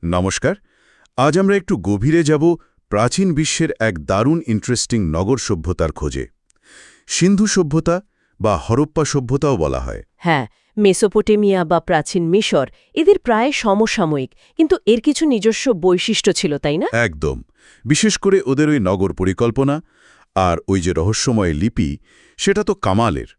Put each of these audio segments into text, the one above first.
নমস্কার। আজ আমরা একটু গভীরে যাব প্রাচীন বিশ্বের এক দারুণ ইন্টারেস্টিং নগর সভ্যতার খোঁজে। সিন্ধু সভ্যতা বা হরপ্পা সভ্যতাও বলা হয়। হ্যাঁ, মেসোপটেমিয়া বা প্রাচীন মিশর এদের প্রায় সমসাময়িক, কিন্তু এর কিছু নিজস্ব বৈশিষ্ট্য ছিল, তাই না? একদম। বিশেষ করে ওদের ওই নগর পরিকল্পনা আর ওই যে রহস্যময় লিপি, সেটা তো কামালের।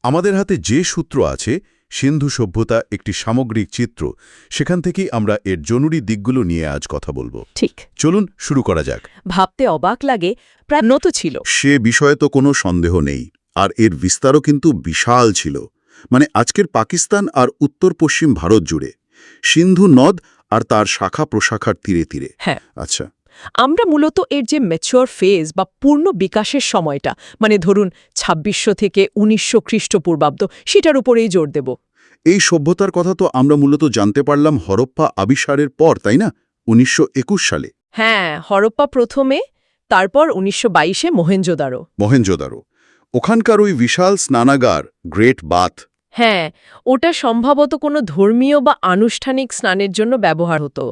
আমাদের হাতে যে সূত্র আছে, সিন্ধু সভ্যতা একটি সামগ্রিক চিত্র, সেখান থেকেই আমরা এর জরুরি দিকগুলো নিয়ে আজ কথা বলবো। ঠিক। চলুন শুরু করা যাক। ভাবতে অবাক লাগে, প্রায় নত ছিল। সে বিষয়ে তো কোনো সন্দেহ নেই। আর এর বিস্তারও কিন্তু বিশাল ছিল। মানে আজকের পাকিস্তান আর উত্তর পশ্চিম ভারত জুড়ে সিন্ধু নদ আর তার শাখা প্রশাখার তীরে তীরে। হ্যাঁ, আচ্ছা, আমরা মূলত এর যে ম্যাচিওর ফেজ বা পূর্ণ বিকাশের সময়টা, মানে ধরুন ২৬০০ থেকে ১৯০০ খ্রিস্টপূর্বাব্দ, সেটার উপরেই জোর দেব। এই সভ্যতার কথা তো আমরা মূলত জানতে পারলাম হরপ্পা আবিষ্কারের পর, তাই না? ১৯২১ সালে হ্যাঁ, হরপ্পা প্রথমে, তারপর ১৯২২-এ মোহেনজোদারো। মহেঞ্জোদারো। ওখানকার ওই বিশাল স্নানাগার, গ্রেট বাথ। হ্যাঁ, ওটা সম্ভবত কোনো ধর্মীয় বা আনুষ্ঠানিক স্নানের জন্য ব্যবহার হতো।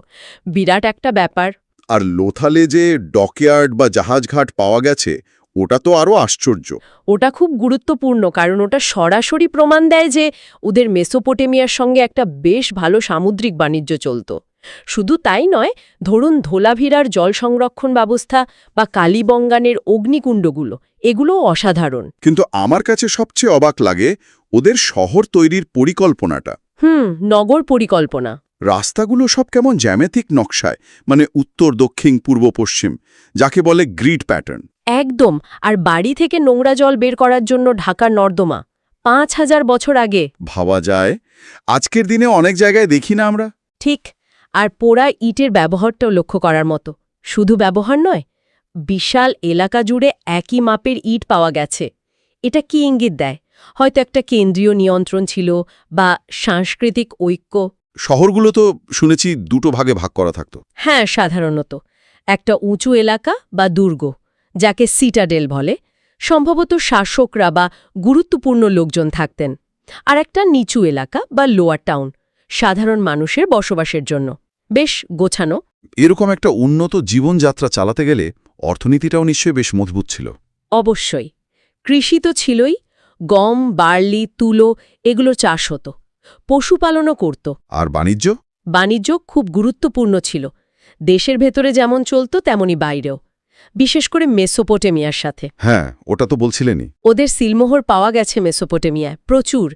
বিরাট একটা ব্যাপার। আর লোথালে যে ডকইয়ার্ড বা জাহাজঘাট পাওয়া গেছে, ওটা তো আরও আশ্চর্য। ওটা খুব গুরুত্বপূর্ণ, কারণ ওটা সরাসরি প্রমাণ দেয় যে ওদের মেসোপটেমিয়ার সঙ্গে একটা বেশ ভালো সামুদ্রিক বাণিজ্য চলত। শুধু তাই নয়, ধরুন ধোলাভিরার জল সংরক্ষণ ব্যবস্থা বা কালীবঙ্গানের অগ্নিকুণ্ডগুলো, এগুলোও অসাধারণ। কিন্তু আমার কাছে সবচেয়ে অবাক লাগে ওদের শহর তৈরির পরিকল্পনাটা। নগর পরিকল্পনা। রাস্তাগুলো সব কেমন জ্যামিতিক নকশায়, মানে উত্তর দক্ষিণ পূর্ব পশ্চিম, যাকে বলে গ্রিড প্যাটার্ন। একদম। আর বাড়ি থেকে নোংরা জল বের করার জন্য ঢাকার নর্দমা ৫,০০০ বছর আগে। ভাবা যায়, আজকের দিনে অনেক জায়গায় দেখি না আমরা। ঠিক। আর পোড়া ইটের ব্যবহারটাও লক্ষ্য করার মতো। শুধু ব্যবহার নয়, বিশাল এলাকা জুড়ে একই মাপের ইট পাওয়া গেছে। এটা কি ইঙ্গিত দেয়? হয়তো একটা কেন্দ্রীয় নিয়ন্ত্রণ ছিল বা সাংস্কৃতিক ঐক্য। শহরগুলো তো শুনেছি দুটো ভাগে ভাগ করা থাকতো। হ্যাঁ, সাধারণত একটা উঁচু এলাকা বা দুর্গ, যাকে সিটাডেল বলে, সম্ভবত শাসকরা বা গুরুত্বপূর্ণ লোকজন থাকতেন। আর একটা নিচু এলাকা বা লোয়ার টাউন, সাধারণ মানুষের বসবাসের জন্য। বেশ গোছানো। এরকম একটা উন্নত জীবনযাত্রা চালাতে গেলে অর্থনীতিটাও নিশ্চয়ই বেশ মজবুত ছিল। অবশ্যই। কৃষি তো ছিলই। গম, বার্লি, তুলো এগুলো চাষ হতো। পশুপালনও করত। আর বাণিজ্য? বাণিজ্য খুব গুরুত্বপূর্ণ ছিল। দেশের ভেতরে যেমন চলত, তেমনি বাইরেও। বিশেষ করে মেসোপটেমিয়ার সাথে। হ্যাঁ, ওটা তো বলছিলেনই। ওদের সিলমোহর পাওয়া গেছে মেসোপটেমিয়ায় প্রচুর।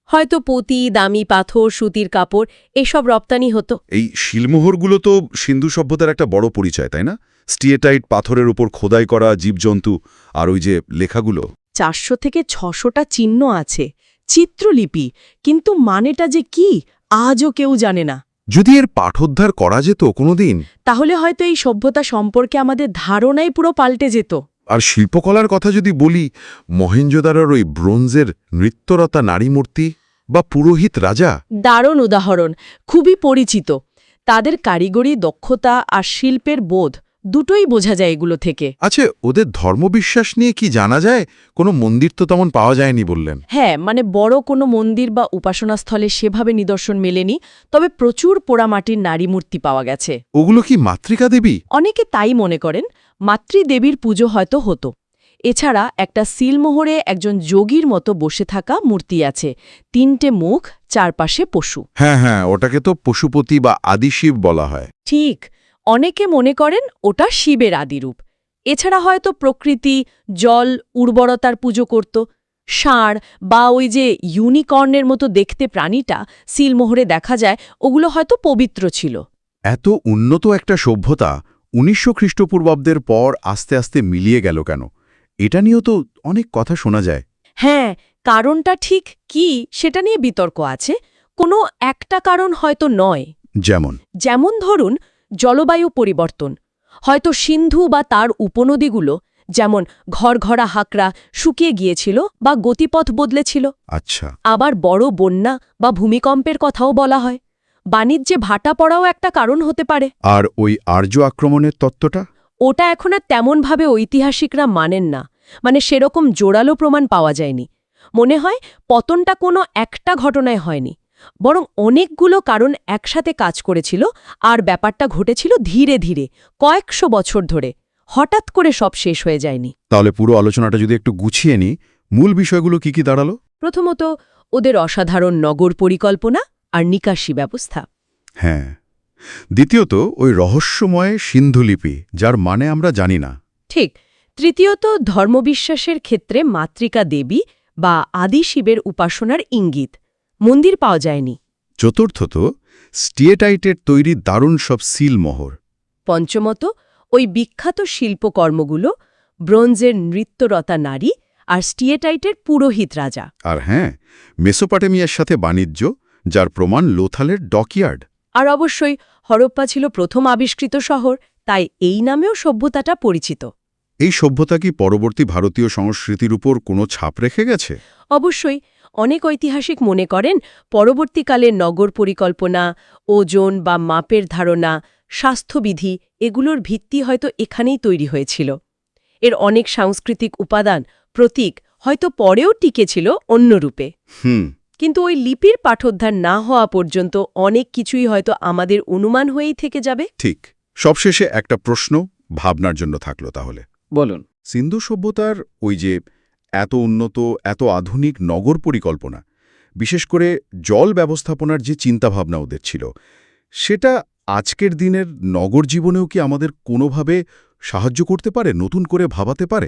হয়তো পুঁতি, দামি পাথর, সুতির কাপড় এসব রপ্তানি হতো। এই শিলমোহরগুলো তো সিন্ধু সভ্যতার একটা বড় পরিচয়, তাই না? স্টিয়েটাইট পাথরের উপর খোদাই করা জীবজন্তু আর ওই যে লেখাগুলো। ৪০০ থেকে ৬০০টা চিহ্ন আছে, চিত্রলিপি, কিন্তু মানেটা যে কি আজও কেউ জানে না। যদি এর পাঠোদ্ধার করা যেত কোনোদিন, তাহলে হয়তো এই সভ্যতা সম্পর্কে আমাদের ধারণাই পুরো পাল্টে যেত। আর শিল্পকলার কথা যদি বলি, মহেঞ্জোদারোর ওই ব্রোঞ্জের নৃত্যরতা নারী মূর্তি বা পুরোহিত রাজা, দারুণ উদাহরণ, খুবই পরিচিত। তাদের কারিগরি দক্ষতা আর শিল্পের বোধ দুটোই বোঝা যায় এগুলো থেকে। আচ্ছা, ওদের ধর্মবিশ্বাস নিয়ে কি জানা যায়? কোনো মন্দির তো তেমন পাওয়া যায়নি বললেন। হ্যাঁ, মানে বড় কোনো মন্দির বা উপাসনাস্থলে সেভাবে নিদর্শন মেলেনি, তবে প্রচুর পোড়ামাটির নারী মূর্তি পাওয়া গেছে। ওগুলো কি মাতৃকা দেবী? অনেকে তাই মনে করেন। মাতৃদেবীর পুজো হয়তো হতো। এছাড়া একটা সিলমোহরে একজন যোগীর মতো বসে থাকা মূর্তি আছে, ৩টে মুখ, চারপাশে পশু। হ্যাঁ হ্যাঁ, ওটাকে তো পশুপতি বা আদিশিব বলা হয়। ঠিক। অনেকে মনে করেন ওটা শিবের আদিরূপ। এছাড়া হয়তো প্রকৃতি, জল, উর্বরতার পুজো করত। ষাঁড় বা ওই যে ইউনিকর্নের মতো দেখতে প্রাণীটা সিলমোহরে দেখা যায়, ওগুলো হয়তো পবিত্র ছিল। এত উন্নত একটা সভ্যতা ১৯০০ খ্রিস্টপূর্বাব্দের পর আস্তে আস্তে মিলিয়ে গেল কেন? এটা নিয়েও তো অনেক কথা শোনা যায়। হ্যাঁ, কারণটা ঠিক কি সেটা নিয়ে বিতর্ক আছে। কোনো একটা কারণ হয়তো নয়। যেমন ধরুন জলবায়ু পরিবর্তন। হয়তো সিন্ধু বা তার উপনদীগুলো, যেমন ঘরঘরা হাকরা, শুকিয়ে গিয়েছিল বা গতিপথ বদলেছিল। আচ্ছা। আবার বড় বন্যা বা ভূমিকম্পের কথাও বলা হয়। বাণিজ্যে ভাটা পড়াও একটা কারণ হতে পারে। আর ওই আর্য আক্রমণের তত্ত্বটা? ওটা এখন আর তেমনভাবে ঐতিহাসিকরা মানেন না। মানে সেরকম জোরালো প্রমাণ পাওয়া যায়নি। মনে হয় পতনটা কোনো একটা ঘটনায় হয়নি, বরং অনেকগুলো কারণ একসাথে কাজ করেছিল, আর ব্যাপারটা ঘটেছিল ধীরে ধীরে, কয়েকশো বছর ধরে। হঠাৎ করে সব শেষ হয়ে যায়নি। তাহলে পুরো আলোচনাটা যদি একটু গুছিয়ে নিই, মূল বিষয়গুলো কি দাঁড়ালো? প্রথমত, ওদের অসাধারণ নগর পরিকল্পনা আর নিকাশি ব্যবস্থা। হ্যাঁ। দ্বিতীয়ত, ওই রহস্যময় সিন্ধুলিপি, যার মানে আমরা জানি না। ঠিক। তৃতীয়ত, ধর্মবিশ্বাসের ক্ষেত্রে মাতৃকা দেবী বা আদি শিবের উপাসনার ইঙ্গিত। মন্দির পাওয়া যায়নি। চতুর্থত, স্টিয়েটাইটের তৈরি দারুণ সব সিলমোহর। পঞ্চমত, ওই বিখ্যাত শিল্পকর্মগুলো, ব্রোঞ্জের নৃত্যরতা নারী আর স্টিয়েটাইটের পুরোহিত রাজা। আর হ্যাঁ, মেসোপটেমিয়ার সাথে বাণিজ্য, যার প্রমাণ লোথালের ডকইয়ার্ড। আর অবশ্যই হরপ্পা ছিল প্রথম আবিষ্কৃত শহর, তাই এই নামেও সভ্যতাটা পরিচিত। এই সভ্যতা কি পরবর্তী ভারতীয় সংস্কৃতির উপর কোনো ছাপ রেখে গেছে? অবশ্যই। অনেক ঐতিহাসিক মনে করেন পরবর্তীকালে নগর পরিকল্পনা, ওজন বা মাপের ধারণা, স্বাস্থ্যবিধি এগুলোর ভিত্তি হয়তো এখানেই তৈরি হয়েছিল। এর অনেক সাংস্কৃতিক উপাদান, প্রতীক হয়তো পরেও টিকেছিল অন্য রূপে। কিন্তু ওই লিপির পাঠোদ্ধার না হওয়া পর্যন্ত অনেক কিছুই হয়তো আমাদের অনুমান হয়েই থেকে যাবে। ঠিক। সবশেষে একটা প্রশ্ন ভাবনার জন্য থাকলো তাহলে। বলুন। সিন্ধু সভ্যতার ওই যে এত উন্নত, এত আধুনিক নগর পরিকল্পনা, বিশেষ করে জল ব্যবস্থাপনার যে চিন্তাভাবনা ওদের ছিল, সেটা আজকের দিনের নগর জীবনেও কি আমাদের কোনোভাবে সাহায্য করতে পারে, নতুন করে ভাবাতে পারে?